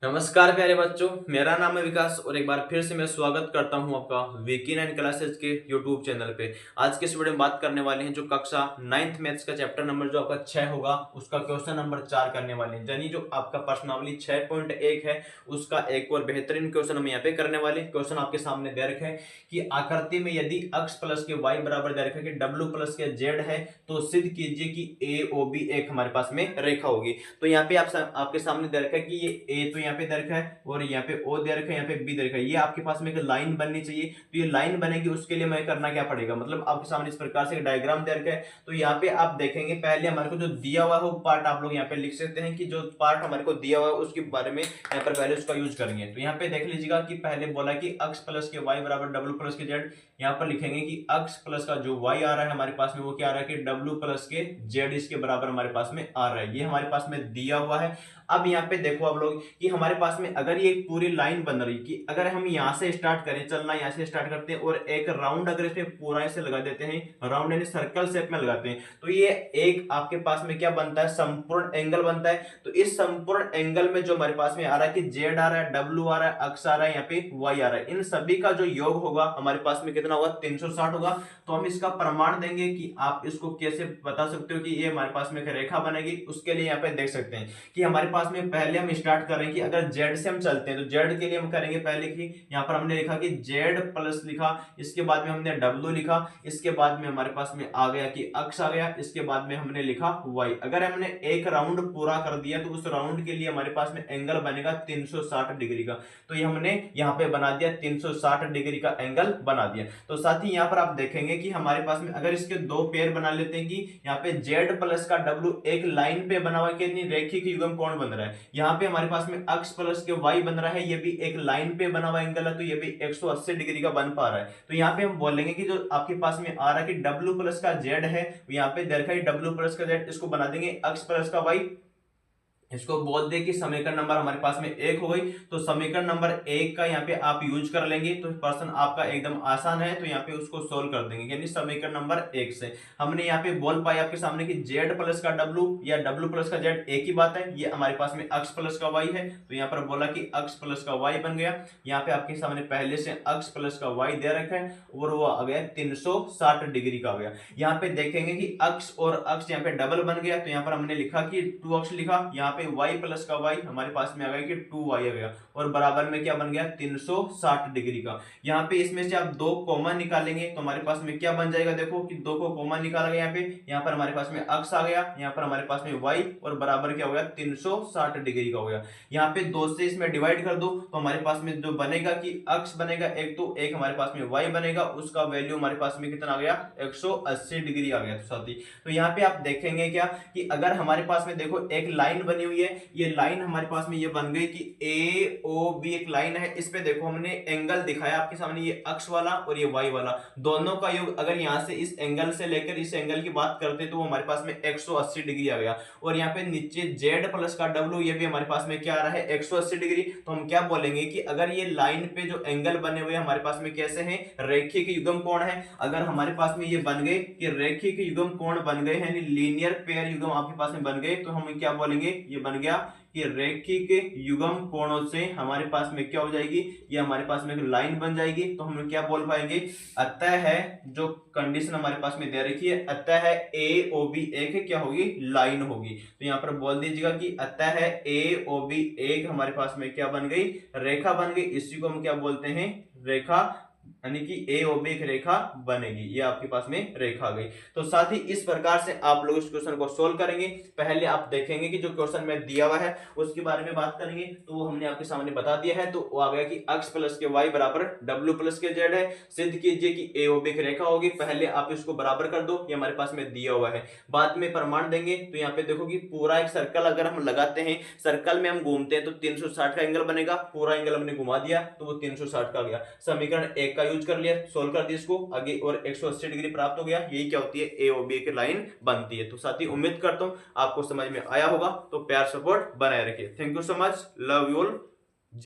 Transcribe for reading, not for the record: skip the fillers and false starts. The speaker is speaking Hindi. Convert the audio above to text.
नमस्कार प्यारे बच्चों, मेरा नाम है विकास और एक बार फिर से मैं स्वागत करता हूं आपका वीकी 9 क्लासेस के यूट्यूब चैनल पे। आज के इस वीडियो में बात करने वाले हैं जो कक्षा 9th मैथ्स का चैप्टर नंबर जो आपका 6 होगा उसका क्वेश्चन नंबर 4 करने वाले हैं। यानी जो आपका प्रश्नावली 6.1 है उसका एक और बेहतरीन क्वेश्चन हम यहाँ पे करने वाले। क्वेश्चन आपके सामने दे रखा है कि आकृति में यदि x प्लस के y बराबर दे रखा है कि w प्लस के z है तो सिद्ध कीजिए कि ए ओ बी एक हमारे पास में रेखा होगी। तो यहाँ पे आपके सामने दे रखा है कि ये ए तो यहाँ पे दे रखा है और यहाँ पे ओ दे रखा है, यहाँ पे बी दे रखा है। ये आपके पास में एक लाइन बननी चाहिए। तो ये लाइन बनेगी उसके लिए मैं करना क्या पड़ेगा, मतलब आपके सामने इस प्रकार से एक डायग्राम दे रखा है। तो यहाँ पे आप देखेंगे पहले हमारे को जो दिया हुआ है वो पार्ट आप लोग यहाँ पे लिख सकते हैं कि जो पार्ट हमारे को दिया हुआ है उसके बारे में यहाँ पर पहले उसका यूज करेंगे। तो यहाँ पे देख लीजिएगा कि पहले बोला कि x प्लस के y बराबर w प्लस के z। यहाँ पर लिखेंगे कि x प्लस का जो y आ रहा है हमारे पास में वो क्या आ रहा है कि w प्लस के z इसके बराबर हमारे पास में आ रहा है। ये हमारे पास में दिया हुआ है। अब यहाँ पे देखो आप लोग कि हमारे पास में अगर ये पूरी लाइन बन रही कि अगर हम यहाँ से स्टार्ट करें, चलना यहाँ से स्टार्ट करते हैं और एक राउंड अगर इसमें पूरा ऐसे लगा देते हैं, राउंड यानी सर्कल शेप में लगाते हैं, तो ये एक आपके पास में क्या बनता है, संपूर्ण एंगल बनता है। तो इस संपूर्ण एंगल में जो हमारे पास में आ रहा है कि जेड आ रहा है, डब्ल्यू आ रहा है, एक्स आ रहा है, यहाँ पे वाई आ रहा है, इन सभी का जो योग होगा हमारे पास में कितना होगा, 360 होगा। तो हम इसका प्रमाण देंगे कि आप इसको कैसे बता सकते हो कि ये हमारे पास में एक रेखा बनेगी। उसके लिए यहाँ पे देख सकते हैं कि हमारे पास में पहले हम स्टार्ट करें कि अगर z से हम चलते हैं तो z के लिए हम करेंगे पहले कि यहाँ पर हमने लिखा कि z प्लस लिखा, इसके बाद में हमने w लिखा, इसके बाद में हमारे पास में आ गया कि x आ गया, इसके बाद में हमने लिखा y। अगर हमने एक राउंड पूरा कर दिया तो उस राउंड के लिए हमारे पास में एंगल बनेगा 360 डिग्री का। तो ये हमने यहाँ पे बना दिया 360 डिग्री का एंगल बना दिया। तो साथ ही यहाँ पर आप देखेंगे कि हमारे पास में अगर इसके दो पेयर बना लेते हैं कि यहाँ पे z प्लस का w एक लाइन पे बना हुआ है कि रेखिक युग्म कोण बन रहा है। यहाँ पे हमारे पास में x प्लस के y बन रहा है, ये भी एक लाइन पे बना हुआ एंगल है, तो ये भी 180 डिग्री का बन पा रहा है। तो यहाँ पे हम बोलेंगे कि जो आपके पास में आ रहा है कि w प्लस का z है, यहाँ पे दे रखा है w प्लस का z, इसको बना देंगे x प्लस का y, इसको बोल दे कि समीकरण नंबर हमारे पास में एक हो गई। तो समीकरण नंबर एक का यहाँ पे आप यूज कर लेंगे तो प्रश्न आपका एकदम आसान है। तो यहाँ पे उसको सोल्व कर देंगे, यानी समीकरण नंबर एक से हमने यहाँ पे बोल पाया आपके सामने कि z प्लस का w या w प्लस का z एक ही बात है। ये हमारे पास में x प्लस का y है, तो यहाँ पर बोला कि x प्लस का y बन गया। यहाँ पे आपके सामने पहले से x प्लस का y दे रखा है और वो आ गया 360 डिग्री का आ गया। यहाँ पे देखेंगे कि x और x यहाँ पे डबल बन गया, तो यहाँ पर हमने लिखा कि 2x लिखा, यहाँ पे y प्लस का y हमारे पास में आ गया कि 2y आ गया और बराबर में क्या बन गया 360 डिग्री का। यहाँ पे इसमें से आप दो कॉमन निकालेंगे तो हमारे पास में क्या बन जाएगा, देखो कि दो को कॉमन निकाला गया यहाँ पर हमारे पास में x आ गया, यहाँ पर हमारे पास में y और बराबर क्या हो गया 360 डिग्री का हो गया। यहाँ पे दो से इसमें डिवाइड कर दो तो हमारे पास में जो बनेगा कि x बनेगा एक, तो एक हमारे पास में y बनेगा, उसका वैल्यू हमारे पास में कितना आ गया 180 डिग्री आ गया। तो साथी तो यहाँ पे आप देखेंगे क्या कि अगर हमारे पास में देखो एक लाइन बनी हुई है, ये लाइन हमारे पास में ये बन गई कि ए ओ बी एक लाइन है, इस पे देखो हमने एंगल दिखाया आपके सामने, ये x वाला और ये y वाला, दोनों का योग अगर यहाँ से इस एंगल से लेकर इस एंगल की बात करते तो वो हमारे पास में 180 डिग्री आ गया। और यहाँ पे नीचे z प्लस का w ये भी हमारे पास में क्या आ रहा है 180 डिग्री। तो हम क्या बोलेंगे कि अगर ये लाइन पे जो एंगल बने हुए हमारे पास में कैसे हैं, रेखिक युग्म कोण है। अगर हमारे पास में ये बन गए कि रेखिक युग्म कोण बन गए हैं, लीनियर पेयर युग्म आपके पास में बन गए, तो हम क्या बोलेंगे, ये बन गया कि रेखिक युग्म कोणों से हमारे पास में क्या हो जाएगी, ये हमारे पास में एक लाइन बन जाएगी। तो हम क्या बोल पाएंगे, अतः है जो कंडीशन हमारे पास में दे रखी है, अतः है ए ओ बी एक क्या होगी, लाइन होगी। तो यहाँ पर बोल दीजिएगा कि अतः है ए ओ बी एक हमारे पास में क्या बन गई, रेखा बन गई। इसी को हम क्या बोलते हैं, रेखा, यानी कि ए ओ बी एक रेखा बनेगी, ये आपके पास में रेखा आ गई। तो साथ ही इस प्रकार से आप लोग इस क्वेश्चन को सोल्व करेंगे। पहले आप देखेंगे कि जो क्वेश्चन में दिया हुआ है उसके बारे में बात करेंगे, तो वो हमने आपके सामने बता दिया है। तो वो आ गया कि x प्लस के y बराबर w प्लस के z है। सिद्ध कीजिए कि ए ओ बी एक रेखा होगी। पहले आप इसको बराबर कर दो, ये हमारे पास में दिया हुआ है, बाद में प्रमाण देंगे। तो यहाँ पे देखो कि पूरा एक सर्कल अगर हम लगाते हैं, सर्कल में हम घूमते हैं तो 360 का एंगल बनेगा, पूरा एंगल हमने घुमा दिया तो वो 360 का गया। समीकरण एक का यूज कर लिया, सोल्व कर दिया इसको आगे और 180 डिग्री प्राप्त हो गया। यही क्या होती है, ए ओ बी की लाइन बनती है। तो साथी उम्मीद करता हूं आपको समझ में आया होगा, तो प्यार सपोर्ट बनाए रखिए। Thank you so much, love you all.